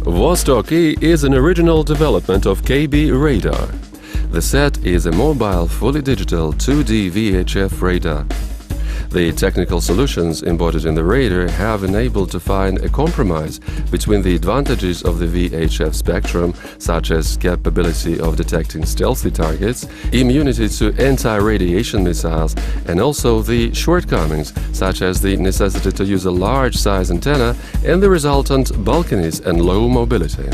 Vostok E is an original development of KB radar. The set is a mobile, fully digital 2D VHF radar. The technical solutions embodied in the radar have enabled to find a compromise between the advantages of the VHF spectrum, such as capability of detecting stealthy targets, immunity to anti-radiation missiles, and also the shortcomings, such as the necessity to use a large-size antenna and the resultant bulkiness and low mobility.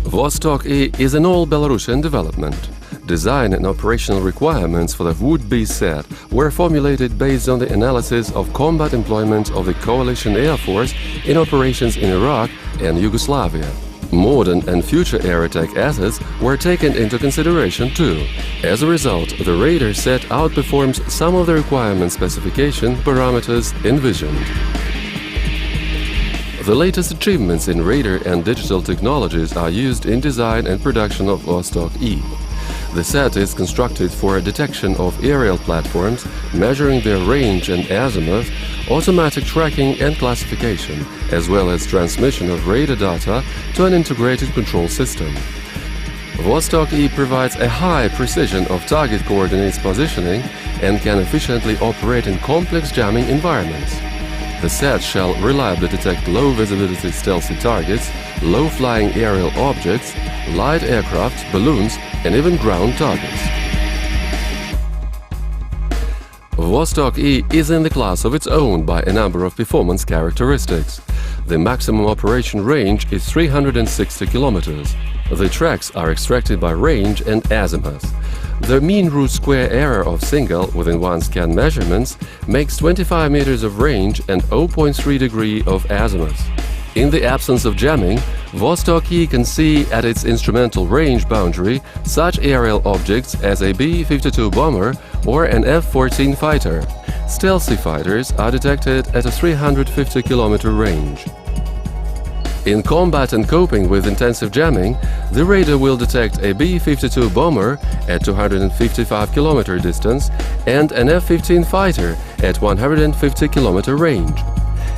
Vostok E is an all-Belarusian development. Design and operational requirements for the would-be set were formulated based on the analysis of combat employment of the coalition air force in operations in Iraq and Yugoslavia. Modern and future air attack assets were taken into consideration too. As a result, the radar set outperforms some of the requirement specification parameters envisioned. The latest achievements in radar and digital technologies are used in design and production of Vostok E. The set is constructed for detection of aerial platforms, measuring their range and azimuth, automatic tracking and classification, as well as transmission of radar data to an integrated control system. Vostok E provides a high precision of target coordinates positioning and can efficiently operate in complex jamming environments. The set shall reliably detect low-visibility stealthy targets, low-flying aerial objects, light aircraft, balloons, and even ground targets. Vostok E is in the class of its own by a number of performance characteristics. The maximum operation range is 360 kilometers. The tracks are extracted by range and azimuth. The mean root square error of single within one scan measurements makes 25 meters of range and 0.3 degree of azimuth. In the absence of jamming, Vostok E can see at its instrumental range boundary such aerial objects as a B-52 bomber or an F-14 fighter. Stealthy fighters are detected at a 350-kilometer range. In combat and coping with intensive jamming, the radar will detect a B-52 bomber at 255-kilometer distance and an F-15 fighter at 150-kilometer range.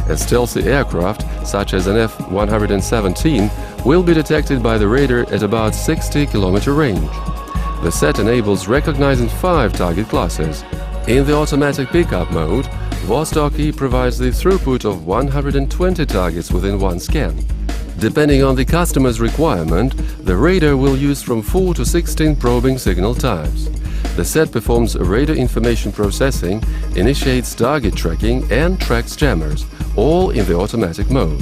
A stealthy aircraft, such as an F-117, will be detected by the radar at about 60-kilometer range. The set enables recognizing 5 target classes. In the automatic pickup mode, Vostok E provides the throughput of 120 targets within one scan. Depending on the customer's requirement, the radar will use from 4 to 16 probing signal types. The set performs radar information processing, initiates target tracking and tracks jammers, all in the automatic mode.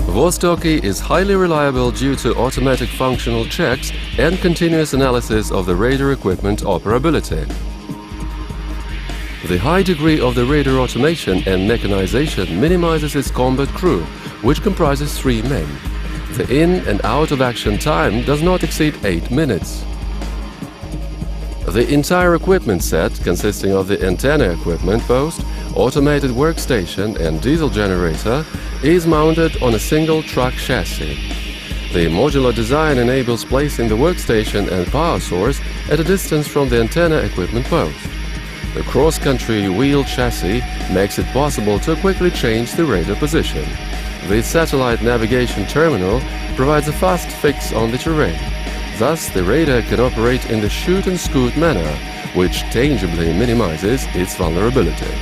Vostok E is highly reliable due to automatic functional checks and continuous analysis of the radar equipment operability. The high degree of the radar automation and mechanization minimizes its combat crew, which comprises 3 men. The in- and out-of-action time does not exceed 8 minutes. The entire equipment set, consisting of the antenna equipment post, automated workstation and diesel generator, is mounted on a single truck chassis. The modular design enables placing the workstation and power source at a distance from the antenna equipment post. The cross-country wheel chassis makes it possible to quickly change the radar position. The satellite navigation terminal provides a fast fix on the terrain. Thus, the radar can operate in the shoot-and-scoot manner, which tangibly minimizes its vulnerability.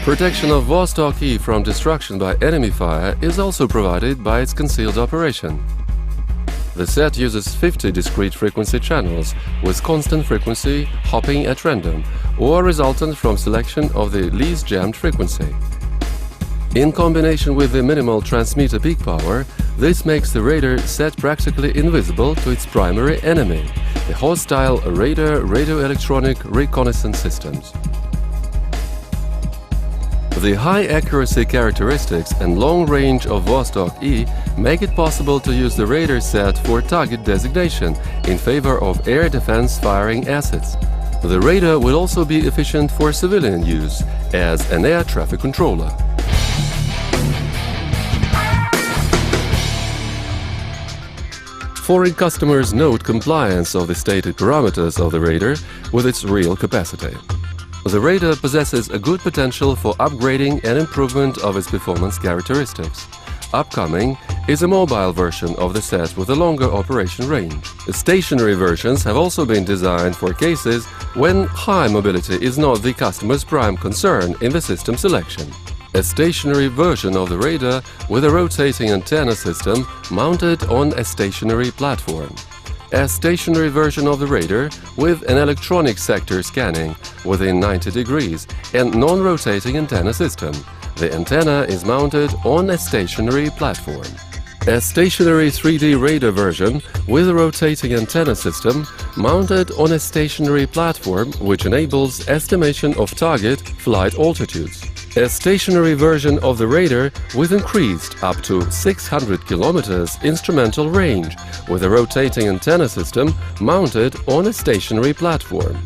Protection of Vostok E from destruction by enemy fire is also provided by its concealed operation. The set uses 50 discrete frequency channels with constant frequency hopping at random or resultant from selection of the least jammed frequency. In combination with the minimal transmitter peak power, this makes the radar set practically invisible to its primary enemy, the hostile radar radioelectronic reconnaissance systems. The high accuracy characteristics and long range of Vostok E make it possible to use the radar set for target designation in favor of air defense firing assets. The radar will also be efficient for civilian use as an air traffic controller. Foreign customers note compliance of the stated parameters of the radar with its real capacity. The radar possesses a good potential for upgrading and improvement of its performance characteristics. Upcoming is a mobile version of the set with a longer operation range. Stationary versions have also been designed for cases when high mobility is not the customer's prime concern in the system selection. A stationary version of the radar with a rotating antenna system mounted on a stationary platform. A stationary version of the radar with an electronic sector scanning within 90 degrees and non-rotating antenna system. The antenna is mounted on a stationary platform. A stationary 3D radar version with a rotating antenna system mounted on a stationary platform which enables estimation of target flight altitudes. A stationary version of the radar with increased up to 600 km instrumental range with a rotating antenna system mounted on a stationary platform.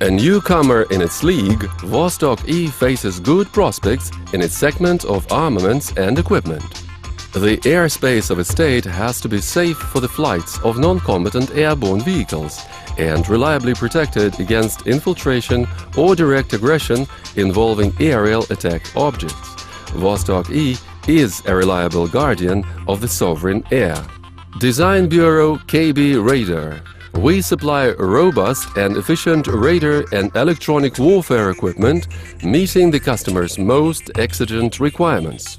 A newcomer in its league, Vostok E faces good prospects in its segment of armaments and equipment. The airspace of a state has to be safe for the flights of non-combatant airborne vehicles and reliably protected against infiltration or direct aggression involving aerial attack objects. Vostok E is a reliable guardian of the sovereign air. Design Bureau KB Radar. We supply robust and efficient radar and electronic warfare equipment meeting the customer's most exigent requirements.